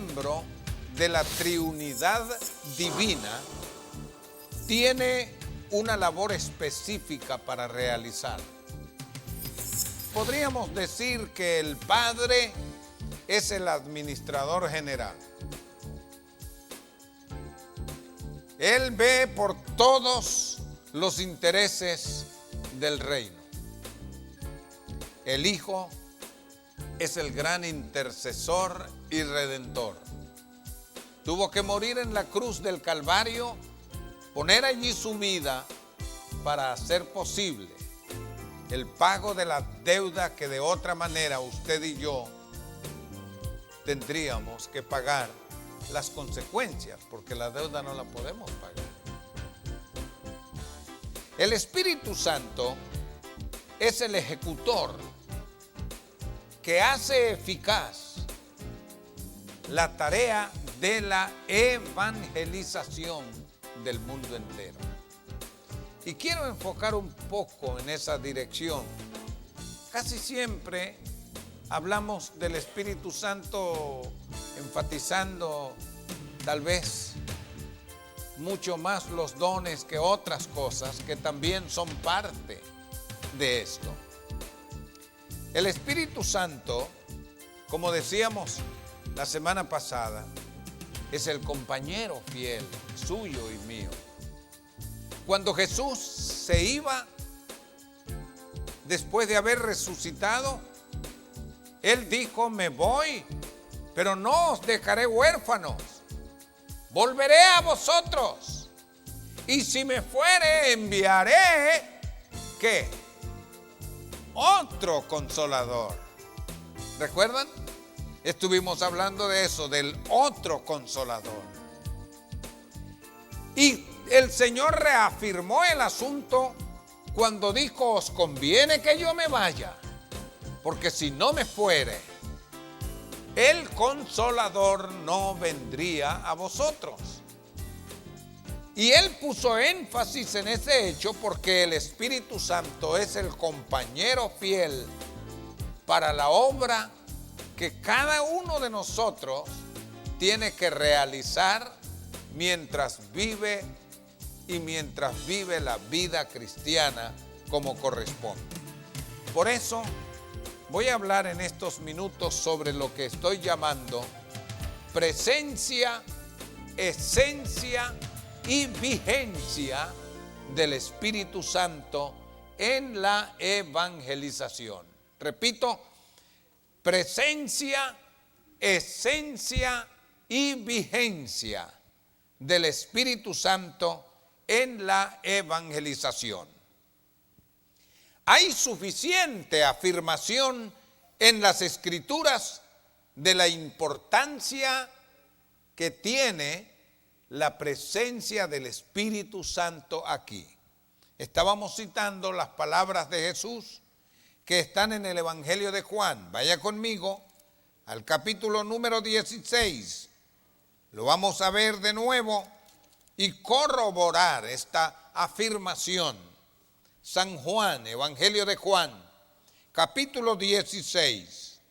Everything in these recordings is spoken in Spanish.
miembro de la Trinidad Divina tiene una labor específica para realizar. Podríamos decir que el Padre es el administrador general. Él ve por todos los intereses del reino. El Hijo es el gran intercesor y redentor. Tuvo que morir en la cruz del Calvario, poner allí su vida para hacer posible el pago de la deuda que de otra manera usted y yo tendríamos que pagar las consecuencias, porque la deuda no la podemos pagar. El Espíritu Santo es el ejecutor que hace eficaz la tarea de la evangelización del mundo entero. Y quiero enfocar un poco en esa dirección. Casi siempre hablamos del Espíritu Santo enfatizando tal vez mucho más los dones que otras cosas que también son parte de esto. El Espíritu Santo, como decíamos la semana pasada, es el compañero fiel suyo y mío. Cuando Jesús se iba, después de haber resucitado, Él dijo: me voy, pero no os dejaré huérfanos. Volveré a vosotros. Y si me fuere, enviaré, ¿qué? Otro consolador. ¿Recuerdan? Estuvimos hablando de eso, del otro consolador. Y el Señor reafirmó el asunto cuando dijo: os conviene que yo me vaya, porque si no me fuere, el Consolador no vendría a vosotros. Y Él puso énfasis en ese hecho porque el Espíritu Santo es el compañero fiel para la obra que cada uno de nosotros tiene que realizar mientras vive y mientras vive la vida cristiana como corresponde. Por eso voy a hablar en estos minutos sobre lo que estoy llamando presencia, esencia y vigencia del Espíritu Santo en la evangelización. Repito, presencia, esencia y vigencia del Espíritu Santo en la evangelización. Hay suficiente afirmación en las Escrituras de la importancia que tiene la presencia del Espíritu Santo aquí. Estábamos citando las palabras de Jesús que están en el Evangelio de Juan. Vaya conmigo al capítulo número 16. Lo vamos a ver de nuevo y corroborar esta afirmación. San Juan, Evangelio de Juan, capítulo 16.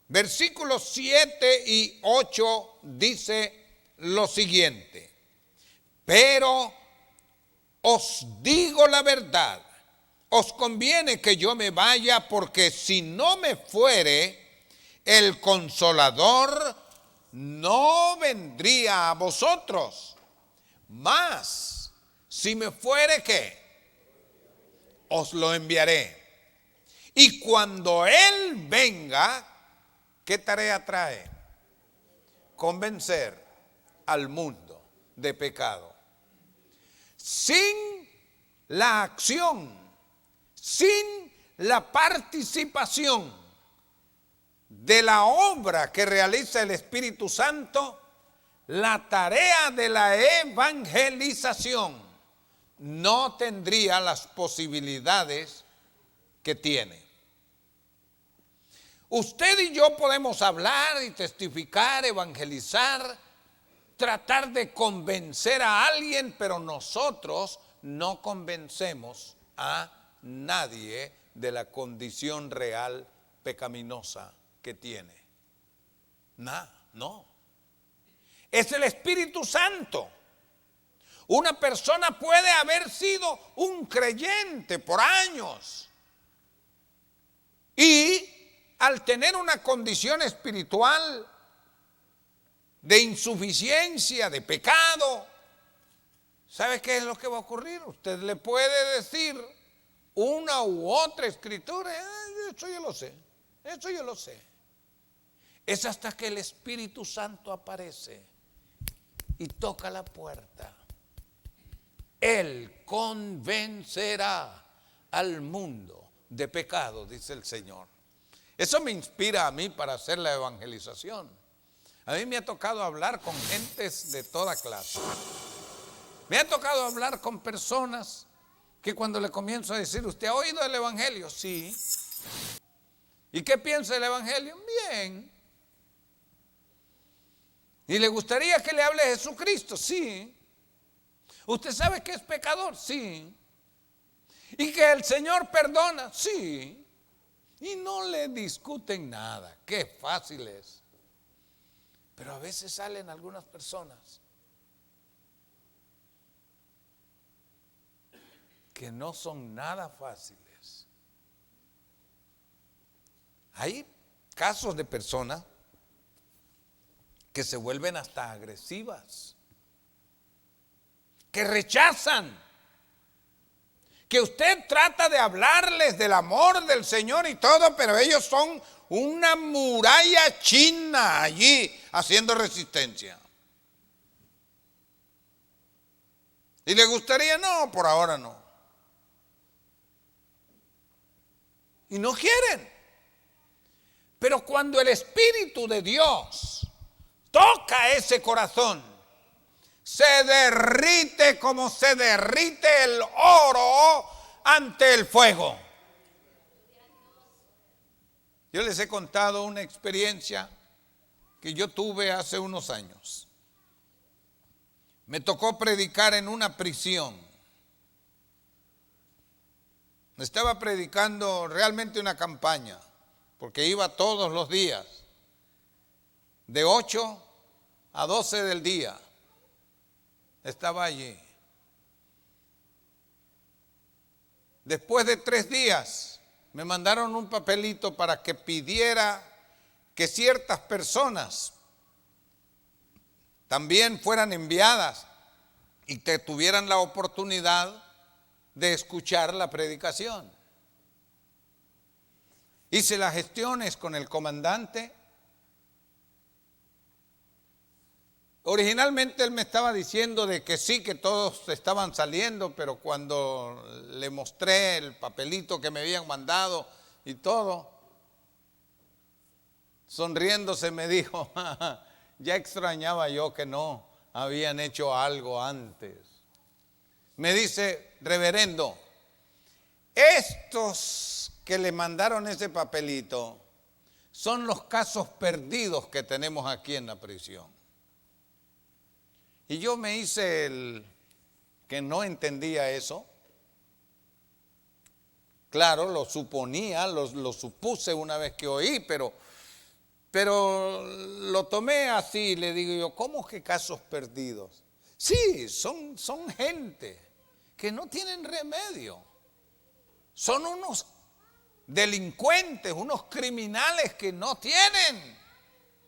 Versículos 7 y 8 dice lo siguiente: pero os digo la verdad, os conviene que yo me vaya, porque si no me fuere, el Consolador no vendría a vosotros. Mas, si me fuere, ¿qué? Os lo enviaré. Y cuando Él venga, ¿qué tarea trae? Convencer al mundo de pecado. Sin la acción, sin la participación de la obra que realiza el Espíritu Santo, la tarea de la evangelización no tendría las posibilidades que tiene. Usted y yo podemos hablar y testificar, evangelizar, tratar de convencer a alguien, pero nosotros no convencemos a nadie de la condición real pecaminosa que tiene. No. Es el Espíritu Santo. Una persona puede haber sido un creyente por años y al tener una condición espiritual de insuficiencia, de pecado, ¿sabe qué es lo que va a ocurrir? Usted le puede decir una u otra escritura, eso yo lo sé, eso yo lo sé. Es hasta que el Espíritu Santo aparece y toca la puerta. Él convencerá al mundo de pecado, dice el Señor. Eso me inspira a mí para hacer la evangelización. A mí me ha tocado hablar con gentes de toda clase. Me ha tocado hablar con personas que cuando le comienzo a decir, ¿usted ha oído el evangelio? Sí. ¿Y qué piensa del evangelio? Bien. ¿Y le gustaría que le hable de Jesucristo? Sí. ¿Usted sabe que es pecador? Sí. ¿Y que el Señor perdona? Sí. Y no le discuten nada. Qué fácil es. Pero a veces salen algunas personas que no son nada fáciles. Hay casos de personas que se vuelven hasta agresivas, que rechazan, que usted trata de hablarles del amor del Señor y todo, pero ellos son una muralla china allí haciendo resistencia. ¿Y le gustaría? No, por ahora no. Y no quieren. Pero cuando el Espíritu de Dios toca ese corazón, se derrite como se derrite el oro ante el fuego. Yo les he contado una experiencia que yo tuve hace unos años. Me tocó predicar en una prisión. Estaba predicando realmente una campaña, porque iba todos los días, de 8 a 12 del día. Estaba allí. Después de 3 días, me mandaron un papelito para que pidiera que ciertas personas también fueran enviadas y que tuvieran la oportunidad de escuchar la predicación. Hice las gestiones con el comandante. Originalmente él me estaba diciendo de que sí, que todos estaban saliendo, pero cuando le mostré el papelito que me habían mandado y todo, sonriéndose me dijo, ya extrañaba yo que no habían hecho algo antes. Me dice, reverendo, estos que le mandaron ese papelito son los casos perdidos que tenemos aquí en la prisión. Y yo me hice el que no entendía eso. Claro, lo suponía, lo supuse una vez que oí, pero lo tomé así, le digo yo, ¿cómo que casos perdidos? Sí, son gente que no tienen remedio. Son unos delincuentes, unos criminales que no tienen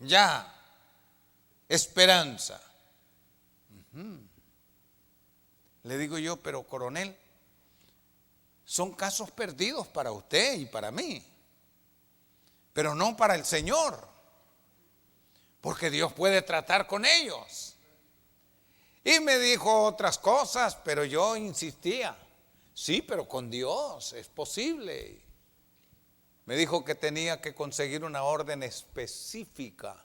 ya esperanza. Le digo yo, pero coronel, son casos perdidos para usted y para mí, pero no para el Señor, porque Dios puede tratar con ellos. Y me dijo otras cosas, pero yo insistía, sí, pero con Dios es posible. Me dijo que tenía que conseguir una orden específica,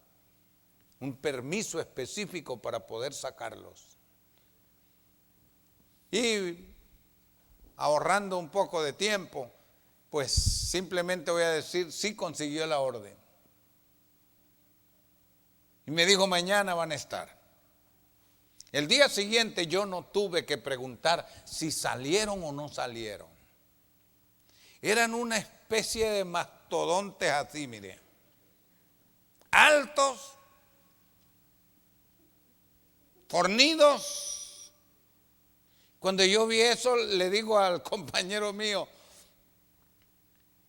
un permiso específico para poder sacarlos. Y ahorrando un poco de tiempo, pues simplemente voy a decir, sí consiguió la orden. Y me dijo, mañana van a estar. El día siguiente yo no tuve que preguntar si salieron o no salieron. Eran una especie de mastodontes así, mire, altos, fornidos. Cuando yo vi eso, le digo al compañero mío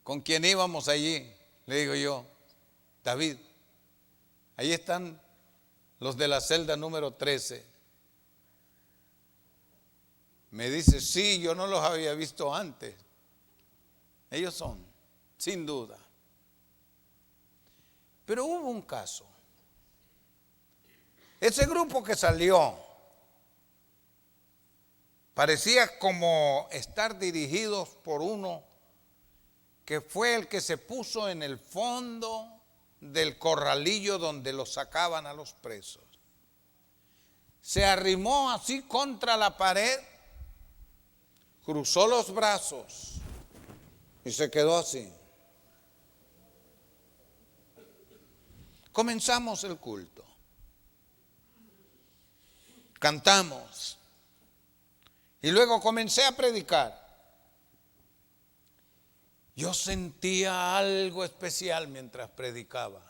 con quien íbamos allí, le digo yo, David, ahí están los de la celda número 13. Me dice, sí, yo no los había visto antes. Ellos son, sin duda. Pero hubo un caso. Ese grupo que salió parecía como estar dirigidos por uno que fue el que se puso en el fondo del corralillo donde los sacaban a los presos. Se arrimó así contra la pared, cruzó los brazos y se quedó así. Comenzamos el culto. Cantamos. Y luego comencé a predicar. Yo sentía algo especial mientras predicaba.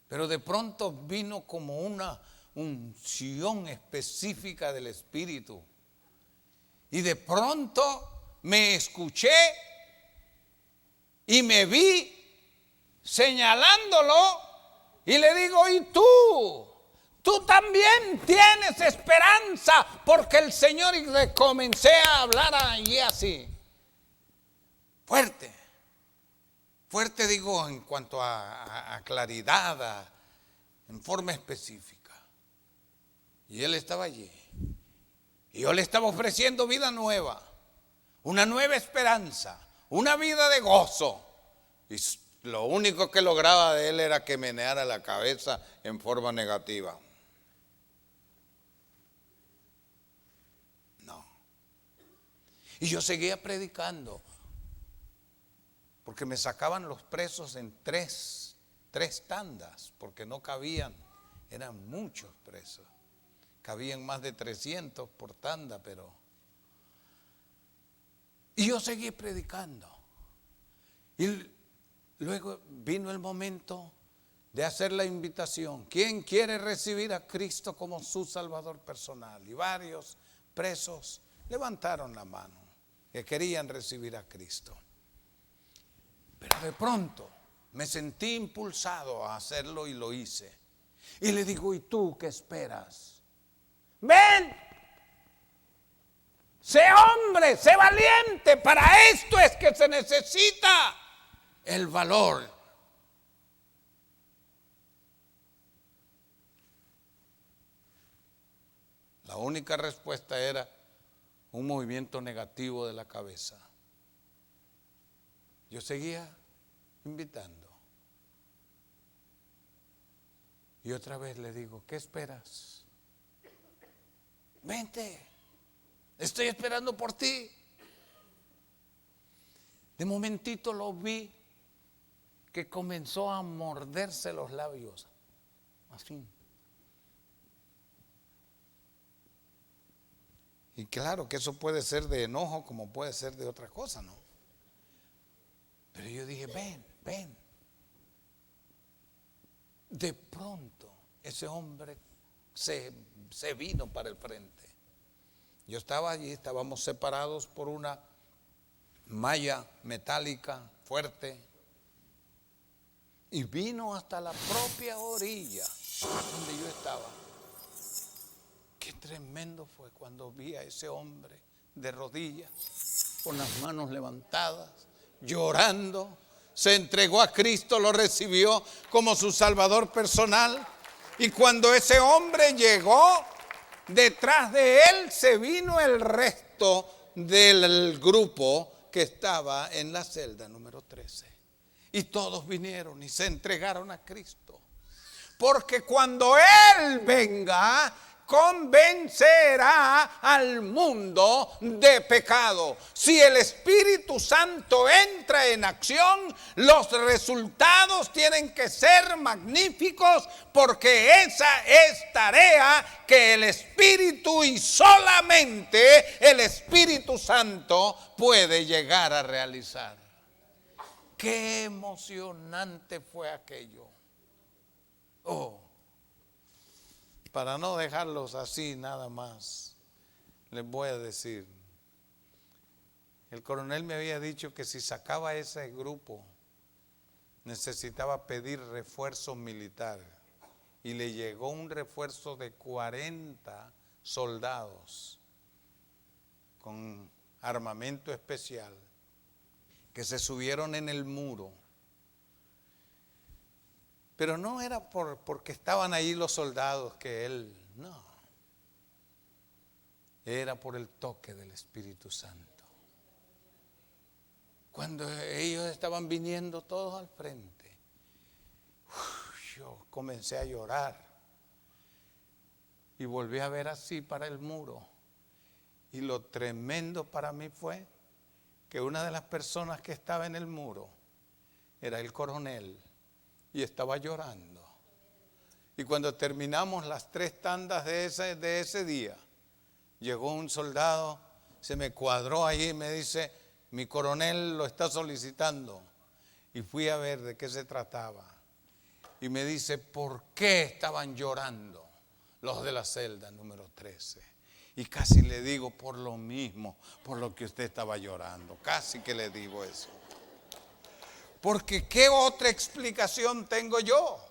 Pero de pronto vino como una unción específica del Espíritu. Y de pronto me escuché y me vi señalándolo y le digo, ¿y tú? Tú también tienes esperanza, porque el Señor, y le comencé a hablar allí así. Fuerte. Fuerte digo en cuanto a claridad, en forma específica. Y él estaba allí. Y yo le estaba ofreciendo vida nueva, una nueva esperanza, una vida de gozo. Y lo único que lograba de él era que meneara la cabeza en forma negativa. No. Y yo seguía predicando, porque me sacaban los presos en tres tandas, porque no cabían, eran muchos presos. Cabían más de 300 por tanda, pero... Y yo seguí predicando. Y luego vino el momento de hacer la invitación. ¿Quién quiere recibir a Cristo como su Salvador personal? Y varios presos levantaron la mano, que querían recibir a Cristo. Pero de pronto me sentí impulsado a hacerlo y lo hice. Y le digo, ¿y tú qué esperas? Ven, sé hombre, sé valiente. Para esto es que se necesita el valor. La única respuesta era un movimiento negativo de la cabeza. Yo seguía invitando. Y otra vez le digo, ¿qué esperas? Vente, estoy esperando por ti. De momentito lo vi que comenzó a morderse los labios, así. Y claro que eso puede ser de enojo como puede ser de otra cosa, ¿no? Pero yo dije, ven, ven. De pronto ese hombre se vino para el frente. Yo estaba allí, estábamos separados por una malla metálica fuerte, y vino hasta la propia orilla donde yo estaba. Qué tremendo fue cuando vi a ese hombre de rodillas, con las manos levantadas, llorando. Se entregó a Cristo, lo recibió como su Salvador personal. Y cuando ese hombre llegó, detrás de él se vino el resto del grupo que estaba en la celda número 13. Y todos vinieron y se entregaron a Cristo. Porque cuando Él venga, convencerá al mundo de pecado. Si el Espíritu Santo entra en acción, los resultados tienen que ser magníficos, porque esa es tarea que el Espíritu y solamente el Espíritu Santo puede llegar a realizar. Qué emocionante fue aquello. Oh. para no dejarlos así nada más, les voy a decir, el coronel me había dicho que si sacaba ese grupo necesitaba pedir refuerzo militar, y le llegó un refuerzo de 40 soldados con armamento especial que se subieron en el muro. Pero no era porque estaban ahí los soldados que él, no, era por el toque del Espíritu Santo. Cuando ellos estaban viniendo todos al frente, yo comencé a llorar y volví a ver así para el muro. Y lo tremendo para mí fue que una de las personas que estaba en el muro era el coronel y estaba llorando. Y cuando terminamos las 3 tandas de ese día, llegó un soldado, se me cuadró ahí y me dice: mi coronel lo está solicitando. Y fui a ver de qué se trataba. Y me dice: ¿por qué estaban llorando los de la celda número 13? Y casi le digo: por lo mismo, por lo que usted estaba llorando. Casi que le digo eso. Porque ¿qué otra explicación tengo yo?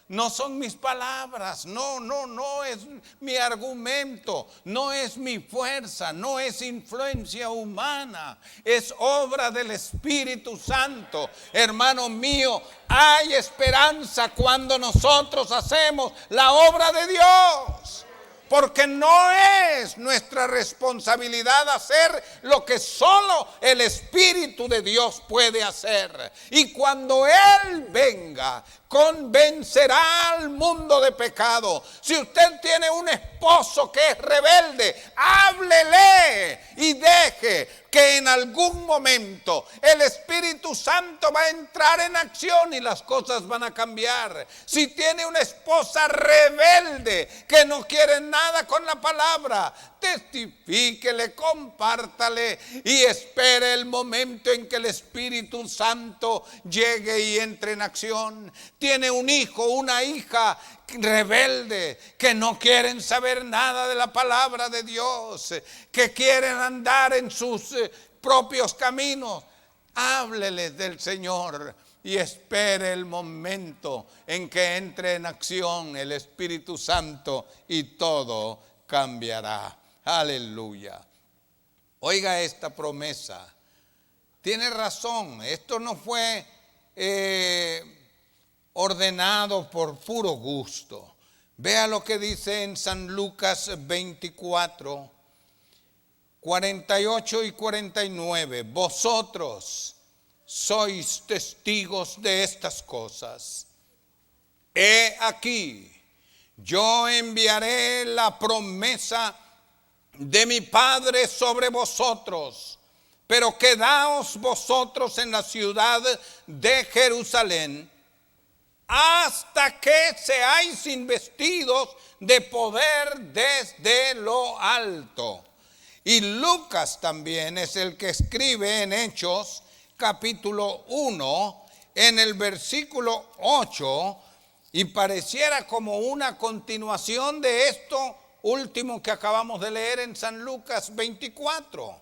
No son mis palabras, no es mi argumento, no es mi fuerza, no es influencia humana, es obra del Espíritu Santo. Hermano mío, hay esperanza cuando nosotros hacemos la obra de Dios. Porque no es nuestra responsabilidad hacer lo que solo el Espíritu de Dios puede hacer. Y cuando Él venga, convencerá al mundo de pecado. Si usted tiene un esposo que es rebelde, háblele y deje que en algún momento el Espíritu Santo va a entrar en acción y las cosas van a cambiar. Si tiene una esposa rebelde que no quiere nada con la palabra, testifíquele, compártale y espere el momento en que el Espíritu Santo llegue y entre en acción. Tiene un hijo, una hija rebelde que no quieren saber nada de la palabra de Dios, que quieren andar en sus propios caminos. Hábleles del Señor y espere el momento en que entre en acción el Espíritu Santo y todo cambiará. Aleluya. Oiga esta promesa. Tiene razón, esto no fue ordenado por puro gusto. Vea lo que dice en San Lucas 24, 48 y 49. Vosotros sois testigos de estas cosas. He aquí, yo enviaré la promesa de mi Padre sobre vosotros, pero quedaos vosotros en la ciudad de Jerusalén hasta que seáis investidos de poder desde lo alto. Y Lucas también es el que escribe en Hechos capítulo 1 en el versículo 8, y pareciera como una continuación de esto último que acabamos de leer en San Lucas 24.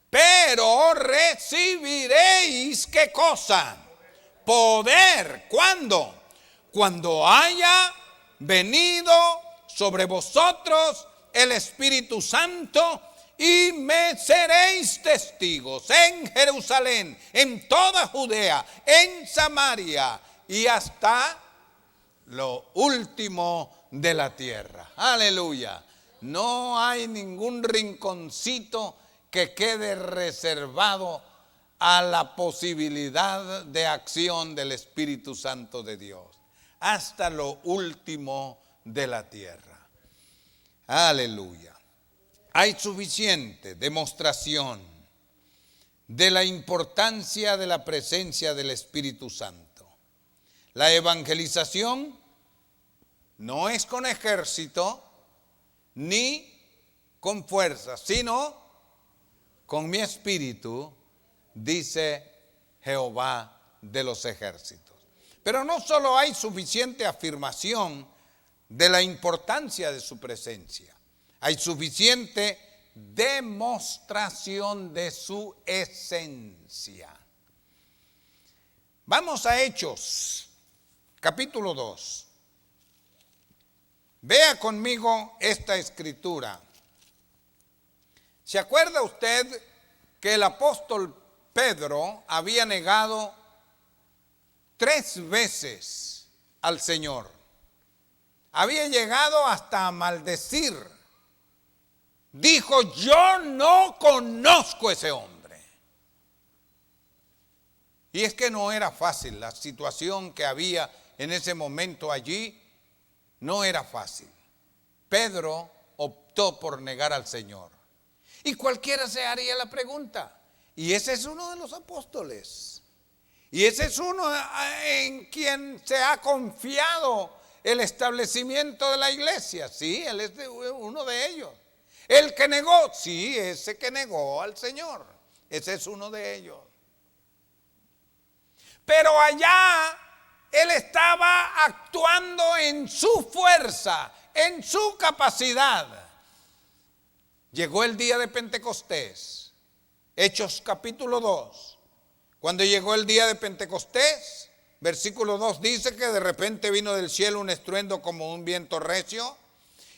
Pero recibiréis, ¿qué cosa? Poder. ¿Cuándo? Cuando haya venido sobre vosotros el Espíritu Santo, y me seréis testigos en Jerusalén, en toda Judea, en Samaria y hasta lo último de la tierra. Aleluya. No hay ningún rinconcito que quede reservado a la posibilidad de acción del Espíritu Santo de Dios, hasta lo último de la tierra. Aleluya. Hay suficiente demostración de la importancia de la presencia del Espíritu Santo. La evangelización no es con ejército ni con fuerza, sino con mi espíritu, dice Jehová de los ejércitos. Pero no solo hay suficiente afirmación de la importancia de su presencia. Hay suficiente demostración de su esencia. Vamos a Hechos, capítulo 2. Vea conmigo esta escritura. ¿Se acuerda usted que el apóstol Pedro había negado 3 veces al Señor? Había llegado hasta a maldecir. Dijo: yo no conozco a ese hombre. Y es que no era fácil, la situación que había en ese momento allí no era fácil. Pedro optó por negar al Señor. Y cualquiera se haría la pregunta: y ese es uno de los apóstoles, y ese es uno en quien se ha confiado el establecimiento de la iglesia. Sí, él es uno de ellos. El que negó, sí, ese que negó al Señor, ese es uno de ellos. Pero allá él estaba actuando en su fuerza, en su capacidad. Llegó el día de Pentecostés, Hechos capítulo 2. Cuando llegó el día de Pentecostés, versículo 2 dice que de repente vino del cielo un estruendo como un viento recio.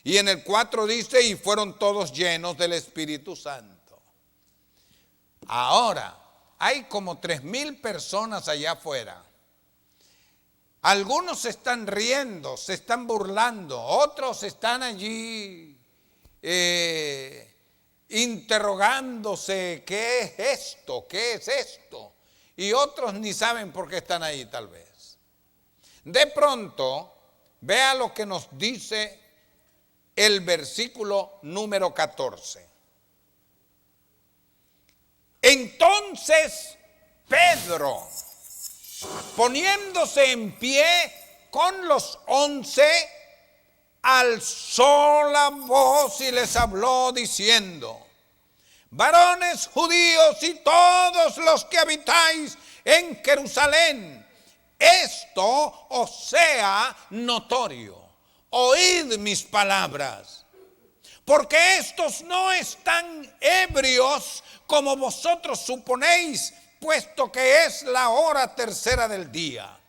Y en el 4 dice: y fueron todos llenos del Espíritu Santo. Ahora, hay como 3,000 personas allá afuera. Algunos se están riendo, se están burlando, otros están allí interrogándose: ¿qué es esto? ¿Qué es esto? Y otros ni saben por qué están ahí tal vez. De pronto, vea lo que nos dice el versículo número 14. Entonces Pedro, poniéndose en pie con los 11, alzó la voz y les habló diciendo: varones judíos y todos los que habitáis en Jerusalén, esto os sea notorio. Oíd mis palabras, porque estos no están ebrios como vosotros suponéis, puesto que es la hora tercera del día.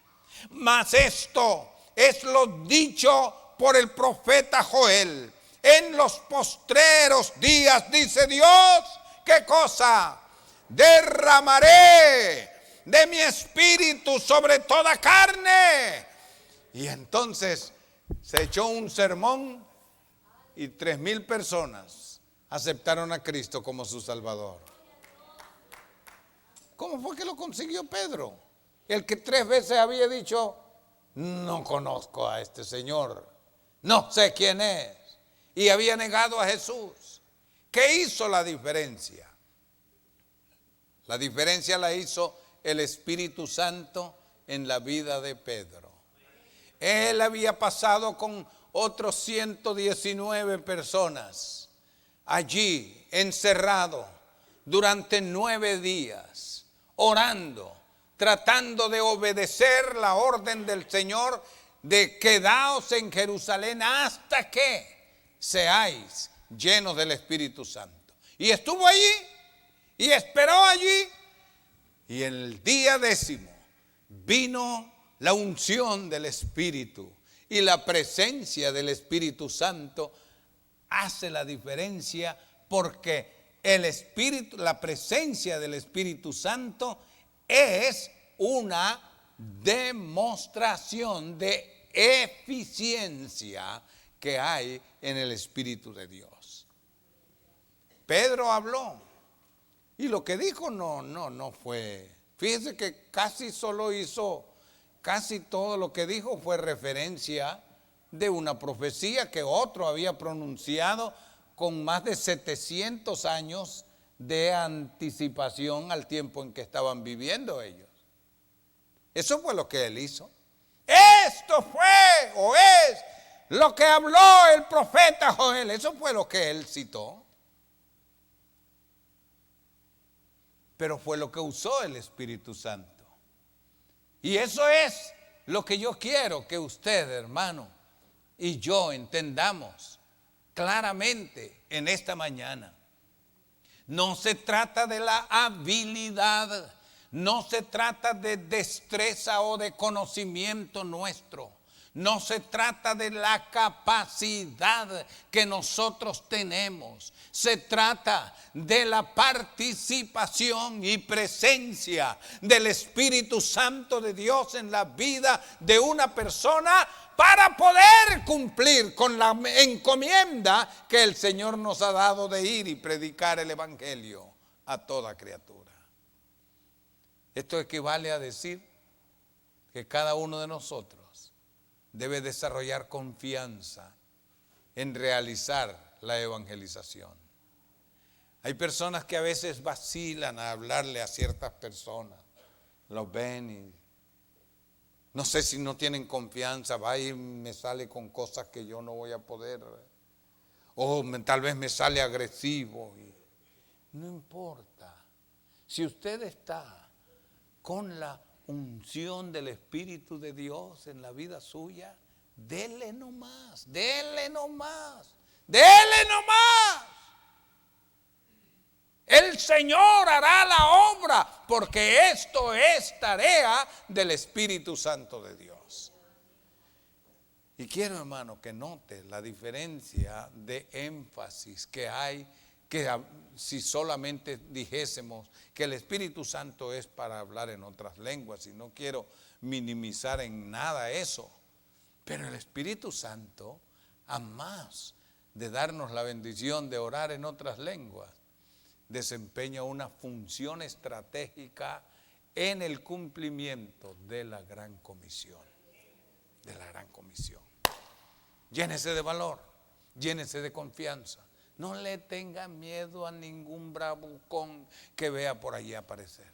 Mas esto es lo dicho por el profeta Joel: en los postreros días, dice Dios, ¿qué cosa? Derramaré de mi espíritu sobre toda carne. Y entonces se echó un sermón y 3,000 personas aceptaron a Cristo como su Salvador. ¿Cómo fue que lo consiguió Pedro? El que 3 veces había dicho: no conozco a este Señor, no sé quién es, y había negado a Jesús. ¿Qué hizo la diferencia? La diferencia la hizo el Espíritu Santo en la vida de Pedro. Él había pasado con otros 119 personas allí encerrado durante 9 días, orando, tratando de obedecer la orden del Señor de quedaos en Jerusalén hasta que seáis llenos del Espíritu Santo. Y estuvo allí y esperó allí, y en el día 10 vino la unción del Espíritu, y la presencia del Espíritu Santo hace la diferencia, porque el Espíritu, la presencia del Espíritu Santo es una demostración de eficiencia que hay en el Espíritu de Dios. Pedro habló y lo que dijo no fue, fíjese que casi todo lo que dijo fue referencia de una profecía que otro había pronunciado con más de 700 años de anticipación al tiempo en que estaban viviendo ellos. Eso fue lo que él hizo. Esto fue o es lo que habló el profeta Joel. Eso fue lo que él citó. Pero fue lo que usó el Espíritu Santo. Y eso es lo que yo quiero que usted, hermano, y yo entendamos claramente en esta mañana. No se trata de la habilidad, no se trata de destreza o de conocimiento nuestro. No se trata de la capacidad que nosotros tenemos. Se trata de la participación y presencia del Espíritu Santo de Dios en la vida de una persona para poder cumplir con la encomienda que el Señor nos ha dado de ir y predicar el Evangelio a toda criatura. Esto equivale a decir que cada uno de nosotros debe desarrollar confianza en realizar la evangelización. Hay personas que a veces vacilan a hablarle a ciertas personas. Los ven y no sé si no tienen confianza, va y me sale con cosas que yo no voy a poder. O tal vez me sale agresivo. No importa. Si usted está con la unción del Espíritu de Dios en la vida suya, dele nomás, dele nomás, dele nomás. El Señor hará la obra, porque esto es tarea del Espíritu Santo de Dios. Y quiero, hermano, que note la diferencia de énfasis que hay, que si solamente dijésemos que el Espíritu Santo es para hablar en otras lenguas, y no quiero minimizar en nada eso, pero el Espíritu Santo, a más de darnos la bendición de orar en otras lenguas, desempeña una función estratégica en el cumplimiento de la gran comisión, de la gran comisión. Llénese de valor, llénese de confianza. No le tenga miedo a ningún bravucón que vea por allí aparecer.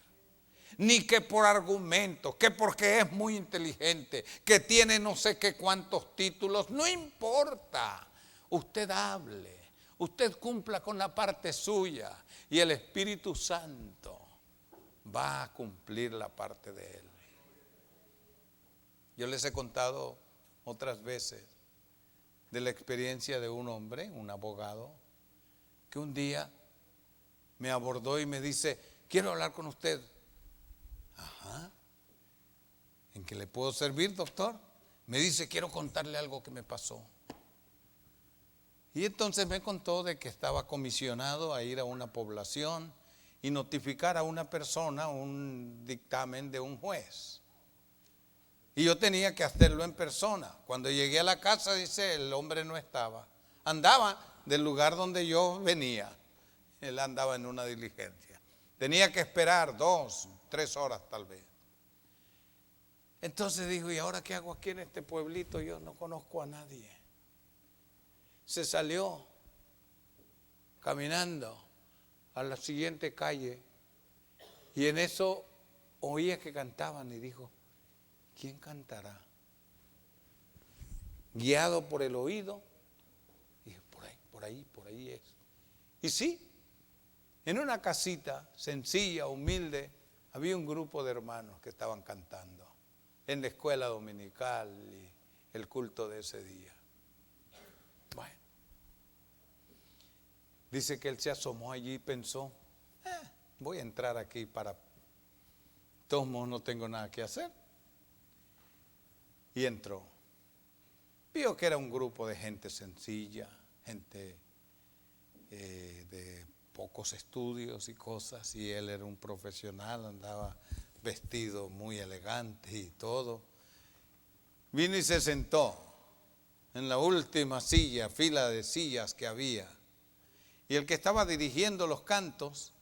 Ni que por argumentos, que porque es muy inteligente, que tiene no sé qué cuántos títulos, no importa. Usted hable, usted cumpla con la parte suya y el Espíritu Santo va a cumplir la parte de él. Yo les he contado otras veces de la experiencia de un hombre, un abogado, que un día me abordó y me dice: quiero hablar con usted. Ajá. ¿En qué le puedo servir, doctor? Me dice: quiero contarle algo que me pasó. Y entonces me contó de que estaba comisionado a ir a una población y notificar a una persona un dictamen de un juez. Y yo tenía que hacerlo en persona. Cuando llegué a la casa, dice, el hombre no estaba. Andaba del lugar donde yo venía. Él andaba en una diligencia. Tenía que esperar 2, 3 horas tal vez. Entonces dijo: ¿y ahora qué hago aquí en este pueblito? Yo no conozco a nadie. Se salió caminando a la siguiente calle y en eso oía que cantaban y dijo: ¿quién cantará? Guiado por el oído, dije: por ahí es. Y sí, en una casita sencilla, humilde, había un grupo de hermanos que estaban cantando en la escuela dominical y el culto de ese día. Bueno, dice que él se asomó allí y pensó: voy a entrar aquí para... de todos modos no tengo nada que hacer. Y entró. Vio que era un grupo de gente sencilla, gente de pocos estudios y cosas, y él era un profesional, andaba vestido muy elegante y todo. Vino y se sentó en la última fila de sillas que había. Y el que estaba dirigiendo los cantos,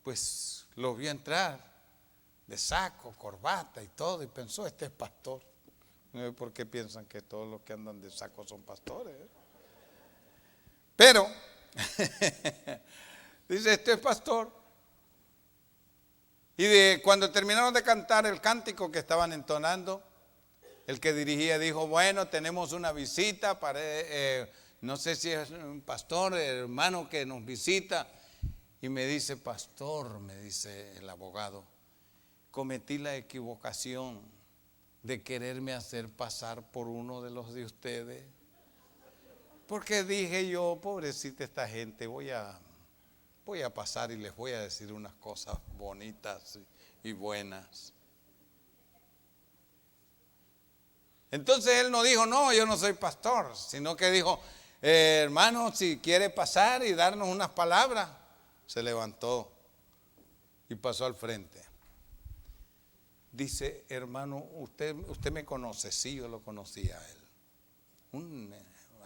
pues lo vio entrar de saco, corbata y todo, y pensó: este es pastor. No sé por qué piensan que todos los que andan de saco son pastores. Pero, dice: este es pastor. Y cuando terminaron de cantar el cántico que estaban entonando, el que dirigía dijo: bueno, tenemos una visita, no sé si es un pastor, hermano que nos visita. Y me dice: pastor, me dice el abogado, cometí la equivocación de quererme hacer pasar por uno de los de ustedes. Porque dije yo, pobrecita esta gente, voy a pasar y les voy a decir unas cosas bonitas y buenas. Entonces él no dijo, no, yo no soy pastor, sino que dijo, hermano, si quiere pasar y darnos unas palabras. Se levantó y pasó al frente. Dice, hermano, usted me conoce. Sí, yo lo conocía a él. Un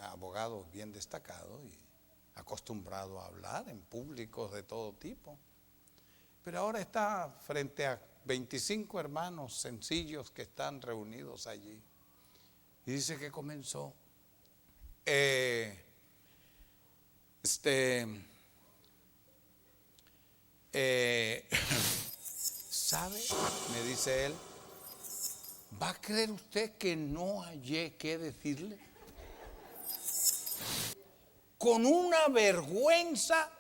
abogado bien destacado y acostumbrado a hablar en públicos de todo tipo. Pero ahora está frente a 25 hermanos sencillos que están reunidos allí. Y dice que comenzó, ¿sabe? Me dice él, ¿va a creer usted que no hallé qué decirle? Con una vergüenza,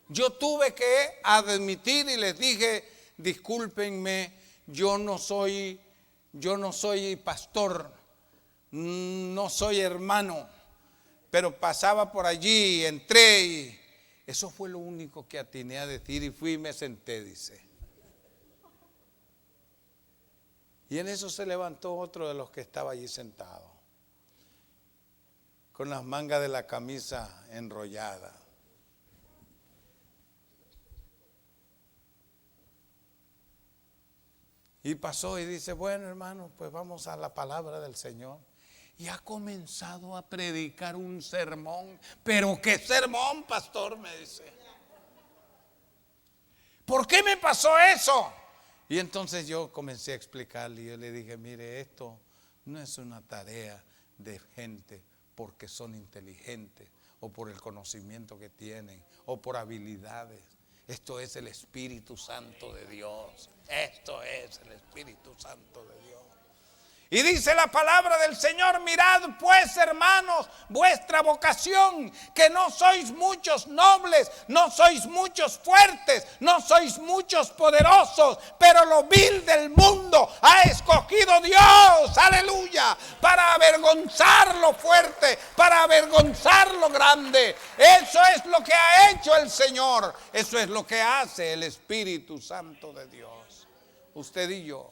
yo tuve que admitir y les dije, discúlpenme, yo no soy pastor, no soy hermano, pero pasaba por allí, entré y eso fue lo único que atiné a decir y fui y me senté, dice. Y en eso se levantó otro de los que estaba allí sentado, con las mangas de la camisa enrolladas. Y pasó y dice, bueno hermano, pues vamos a la palabra del Señor. Y ha comenzado a predicar un sermón. Pero ¿qué sermón, pastor? Me dice. ¿Por qué me pasó eso? Y entonces yo comencé a explicarle y yo le dije, mire, esto no es una tarea de gente porque son inteligentes o por el conocimiento que tienen o por habilidades. Esto es el Espíritu Santo de Dios. Esto es el Espíritu Santo de Dios. Y dice la palabra del Señor, mirad pues hermanos vuestra vocación, que no sois muchos nobles, no sois muchos fuertes, no sois muchos poderosos, pero lo vil del mundo ha escogido Dios, aleluya, para avergonzar lo fuerte, para avergonzar lo grande. Eso es lo que ha hecho el Señor, eso es lo que hace el Espíritu Santo de Dios. Usted y yo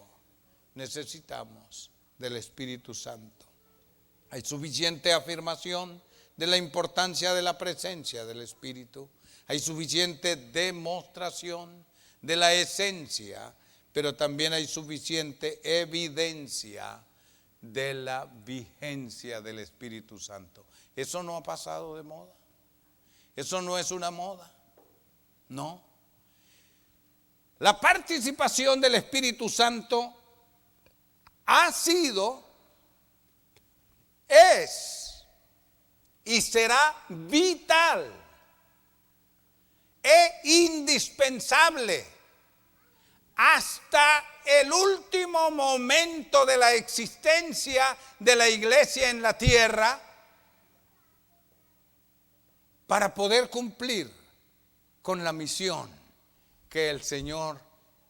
necesitamos del Espíritu Santo. Hay suficiente afirmación de la importancia de la presencia del Espíritu. Hay suficiente demostración de la esencia, pero también hay suficiente evidencia de la vigencia del Espíritu Santo. Eso no ha pasado de moda. Eso no es una moda. No. La participación del Espíritu Santo ha sido, es y será vital e indispensable hasta el último momento de la existencia de la iglesia en la tierra para poder cumplir con la misión que el Señor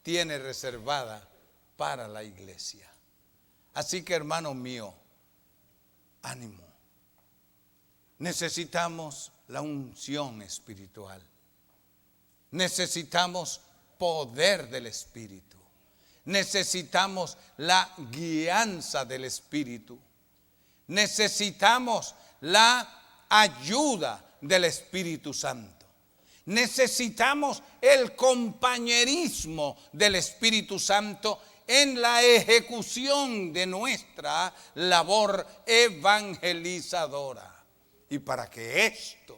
tiene reservada para la iglesia. Así que hermano mío, ánimo. Necesitamos la unción espiritual. Necesitamos poder del Espíritu. Necesitamos la guianza del Espíritu. Necesitamos la ayuda del Espíritu Santo. Necesitamos el compañerismo del Espíritu Santo en la ejecución de nuestra labor evangelizadora. Y para que esto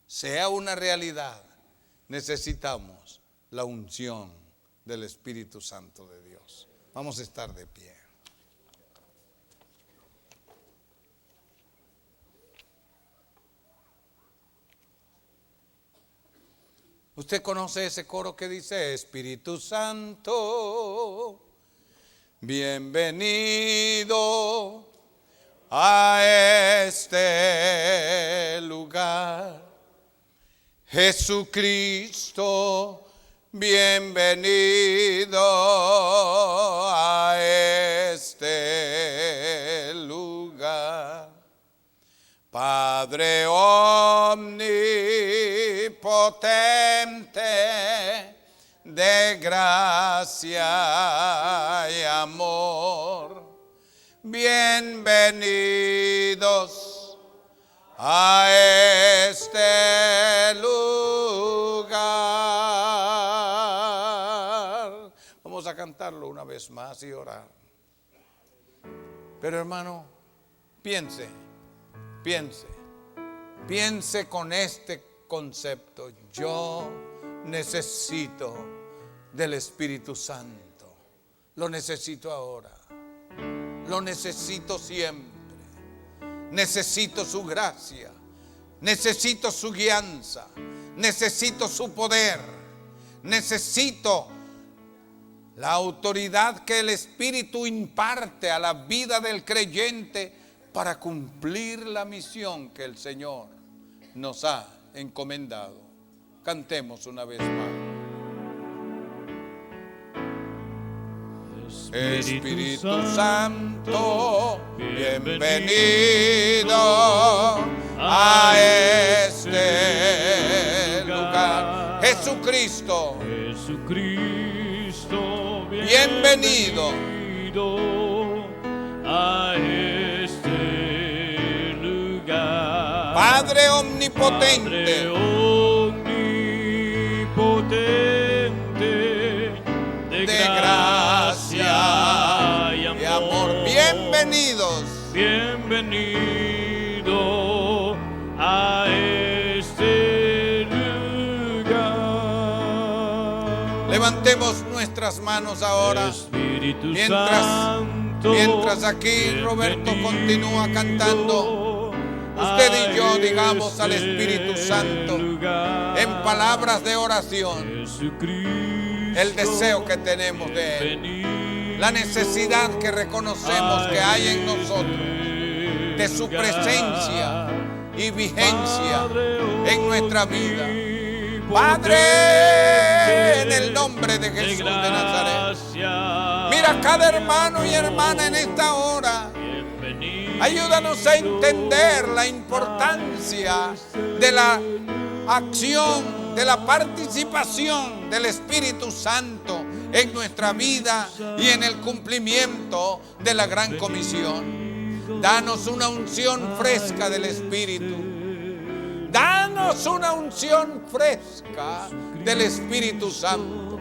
sea una realidad, necesitamos la unción del Espíritu Santo de Dios. Vamos a estar de pie. Usted conoce ese coro que dice, Espíritu Santo, bienvenido a este lugar. Jesucristo bienvenido a este lugar. Padre omnipotente, de gracia y amor, bienvenidos a este lugar. Vamos a cantarlo una vez más y orar. Pero hermano, piense con este concepto. Yo necesito del Espíritu Santo. Lo necesito ahora. Lo necesito siempre. Necesito su gracia. Necesito su guianza. Necesito su poder. Necesito la autoridad que el Espíritu imparte a la vida del creyente para cumplir la misión que el Señor nos ha encomendado. Cantemos una vez más. Espíritu Santo, bienvenido a este lugar. Jesucristo, bienvenido a este lugar. Padre omnipotente, Padre omnipotente, de gracia y amor. Bienvenidos. Bienvenido a este lugar. Levantemos nuestras manos ahora. Espíritu Mientras Santo, aquí Roberto continúa cantando, usted y yo digamos al Espíritu Santo en palabras de oración el deseo que tenemos de Él, la necesidad que reconocemos que hay en nosotros de su presencia y vigencia en nuestra vida. Padre, en el nombre de Jesús de Nazaret, mira a cada hermano y hermana en esta hora. Ayúdanos a entender la importancia de la acción, de la participación del Espíritu Santo en nuestra vida y en el cumplimiento de la gran comisión. Danos una unción fresca del Espíritu. Danos una unción fresca del Espíritu Santo.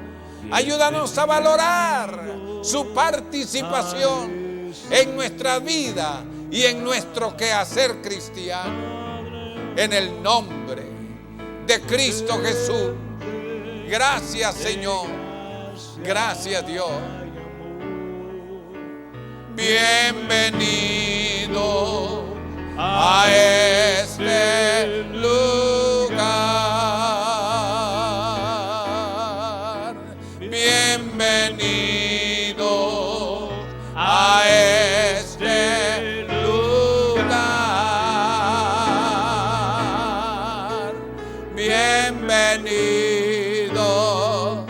Ayúdanos a valorar su participación en nuestra vida y en nuestro quehacer cristiano. En el nombre de Cristo Jesús. Gracias, Señor. Gracias, Dios. Bienvenido a este lugar. Bienvenido a este lugar. Bienvenidos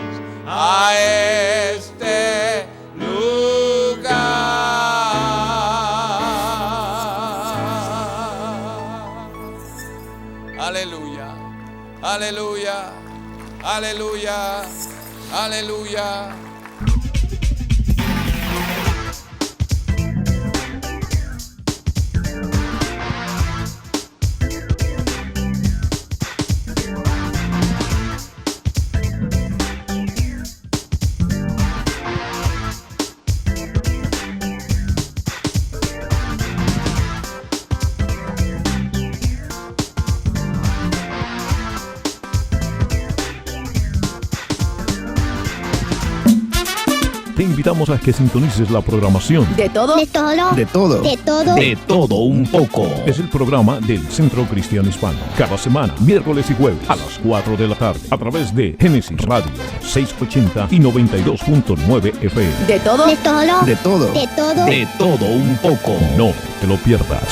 a este lugar. Aleluya, aleluya, aleluya, aleluya. Te invitamos a que sintonices la programación De todo un poco. Es el programa del Centro Cristiano Hispano. Cada semana, miércoles y jueves a las 4 de la tarde, a través de Génesis Radio 680 y 92.9 FM. De todo De todo un poco. No te lo pierdas.